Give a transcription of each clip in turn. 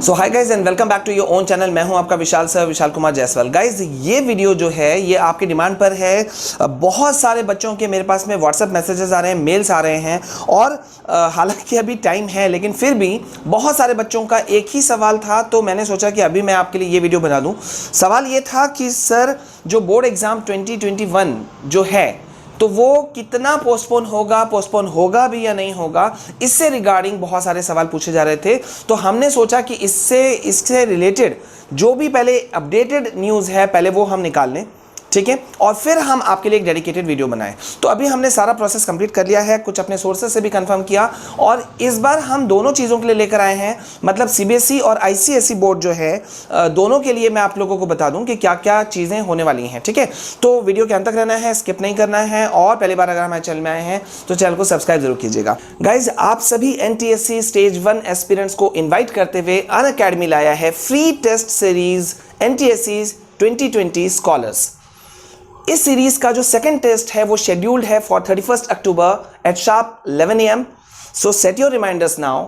So hi guys and welcome back to your own channel. मैं हूं आपका Vishal sir, Vishal Kumar Jaiswal. Guys ये वीडियो जो है ये आपकी डिमांड पर है। बहुत सारे बच्चों के मेरे पास में व्हाट्सएप मैसेजेस आ रहे हैं, मेल्स आ रहे हैं और हालांकि अभी टाइम है लेकिन फिर भी बहुत सारे बच्चों का एक ही सवाल था, तो मैंने सोचा कि अभी मैं आपके लिए ये वीडियो बना दूं। सवाल ये था कि सर जो बोर्ड एग्जाम 2021 जो है तो वो कितना पोस्टपोन होगा भी या नहीं होगा, इससे रिगार्डिंग बहुत सारे सवाल पूछे जा रहे थे। तो हमने सोचा कि इससे रिलेटेड जो भी पहले अपडेटेड न्यूज़ है पहले वो हम निकाल लें, ठीक है, और फिर हम आपके लिए एक डेडिकेटेड वीडियो बनाएं। तो अभी हमने सारा प्रोसेस कंप्लीट कर लिया है, कुछ अपने सोर्सेज से भी कंफर्म किया और इस बार हम दोनों चीज़ों के लिए लेकर आए हैं, मतलब सीबीएसई और आईसीएसई बोर्ड जो है दोनों के लिए मैं आप लोगों को बता दूं कि क्या क्या चीज़ें होने वाली हैं, ठीक है। तो वीडियो के अंत तक रहना है, स्किप नहीं करना है और पहली बार अगर हमारे चैनल में आए हैं तो चैनल को सब्सक्राइब जरूर कीजिएगा। गाइज आप सभी एनटीएससी स्टेज 1 एस्पिरेंट्स को इन्वाइट करते हुए अनअकैडमी लाया है free test series NTSC 2020 scholars. इस सीरीज का जो सेकंड टेस्ट है वो शेड्यूल्ड है for 31 October at sharp 11 AM। So set your reminders now.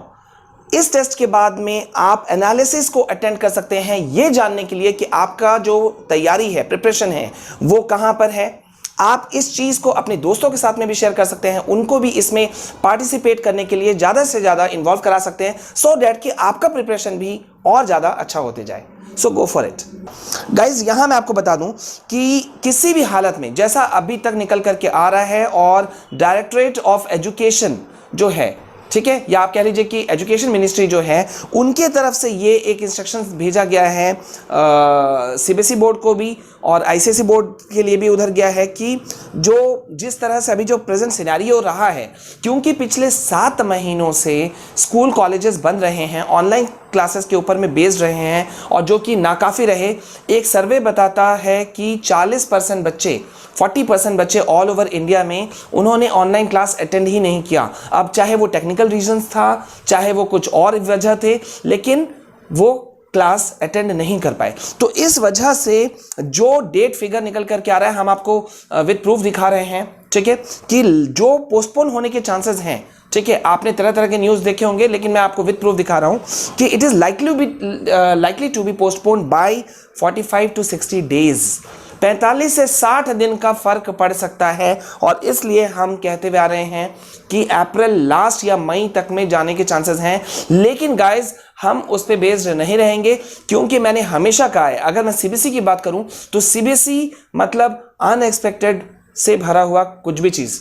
इस टेस्ट के बाद में आप एनालिसिस को अटेंड कर सकते हैं ये जानने के लिए कि आपका जो तैयारी है, प्रिपरेशन है, वो कहां पर है। आप इस चीज़ को अपने दोस्तों के साथ में भी शेयर कर सकते हैं, उनको भी इसमें पार्टिसिपेट करने के लिए ज़्यादा से ज़्यादा इन्वॉल्व करा सकते हैं, सो डैट कि आपका प्रिपरेशन भी और ज़्यादा अच्छा होते जाए। सो गो फॉर इट। गाइज यहाँ मैं आपको बता दूं कि किसी भी हालत में जैसा अभी तक निकल करके आ रहा है और डायरेक्टरेट ऑफ एजुकेशन जो है, ठीक है, या आप कह लीजिए कि एजुकेशन मिनिस्ट्री जो है उनके तरफ से ये एक इंस्ट्रक्शंस भेजा गया है सीबीएसई बोर्ड को भी और आईसीएसई बोर्ड के लिए भी उधर गया है कि जो जिस तरह से अभी जो प्रेजेंट सिनेरियो रहा है, क्योंकि पिछले 7 महीनों से स्कूल कॉलेजेस बंद रहे हैं, ऑनलाइन क्लासेस के ऊपर में बेस्ड रहे हैं और जो कि नाकाफ़ी रहे। एक सर्वे बताता है कि 40% बच्चे ऑल ओवर इंडिया में उन्होंने ऑनलाइन क्लास अटेंड ही नहीं किया। अब चाहे वो टेक्निकल रीजंस था, चाहे वो कुछ और वजह थे, लेकिन वो क्लास अटेंड नहीं कर पाए। तो इस वजह से जो डेट फिगर निकल करके आ रहा है हम आपको विद प्रूफ दिखा रहे हैं, ठीक है, कि जो पोस्टपोन होने के चांसेस हैं, ठीक है, आपने तरह तरह के न्यूज़ देखे होंगे लेकिन मैं आपको विद प्रूफ दिखा रहा हूं कि it is likely to be postponed by 45 to 60 days. 45 से 60 दिन का फर्क पड़ सकता है और इसलिए हम कहते हुए आ रहे हैं कि अप्रैल लास्ट या मई तक में जाने के चांसेस हैं। लेकिन गाइज हम उस पर बेस्ड नहीं रहेंगे, क्योंकि मैंने हमेशा कहा है, अगर मैं सीबीएसई की बात करूं तो सीबीएसई मतलब अनएक्सपेक्टेड से भरा हुआ कुछ भी चीज़,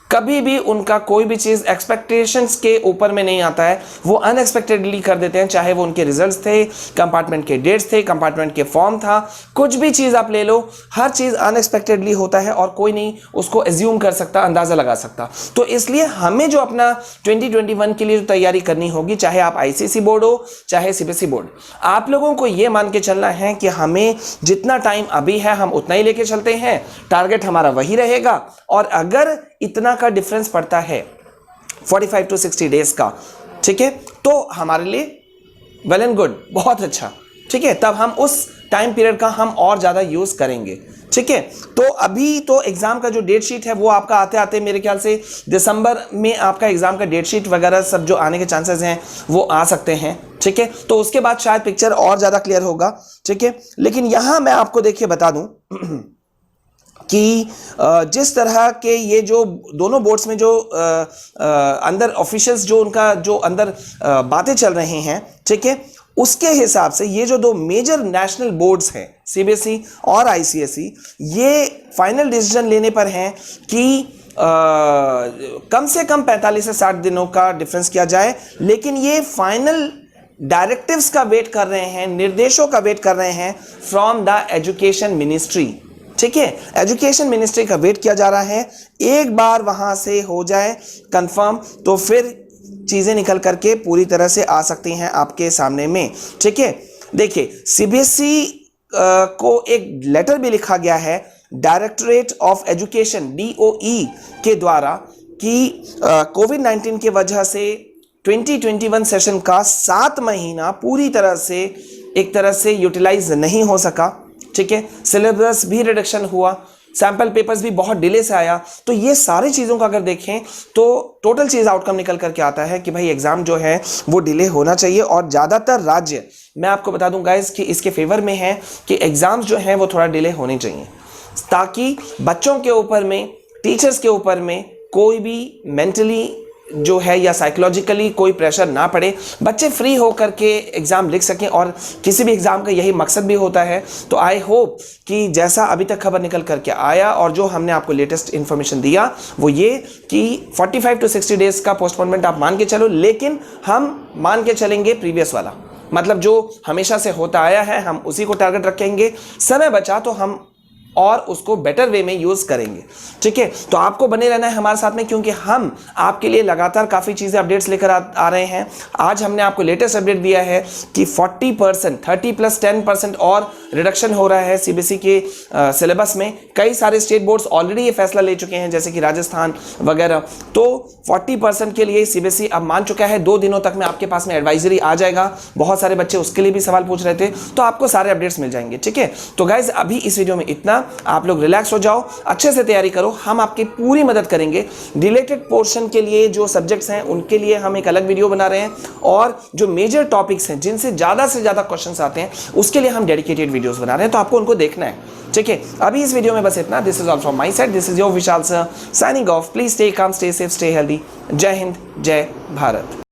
कभी भी उनका कोई भी चीज़ एक्सपेक्टेशंस के ऊपर में नहीं आता है, वो अनएक्सपेक्टेडली कर देते हैं। चाहे वो उनके रिजल्ट्स थे, कंपार्टमेंट के डेट्स थे, कंपार्टमेंट के फॉर्म था, कुछ भी चीज़ आप ले लो, हर चीज़ अनएक्सपेक्टेडली होता है और कोई नहीं उसको एज्यूम कर सकता, अंदाज़ा लगा सकता। तो इसलिए हमें जो अपना 2021 के लिए जो तैयारी करनी होगी, चाहे आप आईसीएसई बोर्ड हो चाहे सीबीएसई बोर्ड, आप लोगों को ये मान के चलना है कि हमें जितना टाइम अभी है हम उतना ही लेके चलते हैं, टारगेट हमारा वही रहेगा। और अगर इतना का डिफरेंस पड़ता है 45 to 60 डेज का, ठीक है, तो हमारे लिए वेल एंड गुड, बहुत अच्छा, ठीक है, तब हम उस टाइम पीरियड का हम और ज़्यादा यूज़ करेंगे, ठीक है। तो अभी तो एग्ज़ाम का जो डेट शीट है वो आपका आते आते मेरे ख्याल से दिसंबर में आपका एग्ज़ाम का डेट शीट वगैरह सब जो आने के चांसेस हैं वो आ सकते हैं, ठीक है। तो उसके बाद शायद पिक्चर और ज़्यादा क्लियर होगा, ठीक है। लेकिन यहाँ मैं आपको देखिए बता दूँ कि जिस तरह के ये जो दोनों बोर्ड्स में जो अंदर ऑफिशियल्स जो उनका जो अंदर बातें चल रही हैं, ठीक है, उसके हिसाब से ये जो 2 मेजर नेशनल बोर्ड्स हैं सीबीएसई और आईसीएसई, ये फाइनल डिसीजन लेने पर हैं कि कम से कम 45 से 60 दिनों का डिफरेंस किया जाए। लेकिन ये फाइनल डायरेक्टिव्स का वेट कर रहे हैं, निर्देशों का वेट कर रहे हैं फ्रॉम द एजुकेशन मिनिस्ट्री, ठीक है। एजुकेशन मिनिस्ट्री का वेट किया जा रहा है। एक बार वहां से हो जाए कंफर्म तो फिर चीजें निकल करके पूरी तरह से आ सकती हैं आपके सामने में, ठीक है। देखिए सीबीएसई को एक लेटर भी लिखा गया है डायरेक्टरेट ऑफ एजुकेशन DOE के द्वारा कि कोविड-19 की वजह से 2021 सेशन का 7 महीना पूरी तरह से एक तरह से यूटिलाइज नहीं हो सका, ठीक है। सिलेबस भी रिडक्शन हुआ, सैंपल पेपर्स भी बहुत डिले से आया। तो ये सारी चीज़ों का अगर देखें तो टोटल चीज़ आउटकम निकल करके आता है कि भाई एग्ज़ाम जो है वो डिले होना चाहिए। और ज़्यादातर राज्य, मैं आपको बता दूं गाइस कि इसके फेवर में है कि एग्ज़ाम्स जो हैं वो थोड़ा डिले होने चाहिए, ताकि बच्चों के ऊपर में, टीचर्स के ऊपर में कोई भी मेंटली जो है या साइकोलॉजिकली कोई प्रेशर ना पड़े, बच्चे फ्री होकर के एग्ज़ाम लिख सकें। और किसी भी एग्ज़ाम का यही मकसद भी होता है। तो आई होप कि जैसा अभी तक खबर निकल करके आया और जो हमने आपको लेटेस्ट इन्फॉर्मेशन दिया वो ये कि 45 to 60 डेज का पोस्टपोनमेंट आप मान के चलो, लेकिन हम मान के चलेंगे प्रीवियस वाला, मतलब जो हमेशा से होता आया है हम उसी को टारगेट रखेंगे। समय बचा तो हम और उसको बेटर वे में यूज़ करेंगे, ठीक है। तो आपको बने रहना है हमारे साथ में, क्योंकि हम आपके लिए लगातार काफ़ी चीज़ें अपडेट्स लेकर आ रहे हैं। आज हमने आपको लेटेस्ट अपडेट दिया है कि 40%, 30 + 10% और रिडक्शन हो रहा है सीबीएसई के सिलेबस में। कई सारे स्टेट बोर्ड्स ऑलरेडी ये फैसला ले चुके हैं, जैसे कि राजस्थान वगैरह। तो 40% के लिए सीबीएसई अब मान चुका है। 2 दिनों तक में आपके पास में एडवाइजरी आ जाएगा। बहुत सारे बच्चे उसके लिए भी सवाल पूछ रहे थे, तो आपको सारे अपडेट्स मिल जाएंगे, ठीक है। तो गाइज अभी इस वीडियो में इतना, आप लोग रिलैक्स हो जाओ, अच्छे से तैयारी करो, हम आपकी पूरी मदद करेंगे। रिलेटेड पोर्शन के लिए जो सब्जेक्ट्स हैं उनके लिए हम एक अलग वीडियो बना रहे हैं, और जो मेजर टॉपिक्स हैं जिनसे से ज़्यादा क्वेश्चंस आते हैं उसके लिए हम डेडिकेटेड वीडियोस बना रहे हैं, तो आपको उनको देखना है, ठीक है। अभी इस वीडियो में बस इतना। This is all from my side, this is your Vishal sir signing off. Please stay calm, stay safe, stay healthy. जय हिंद, जय भारत।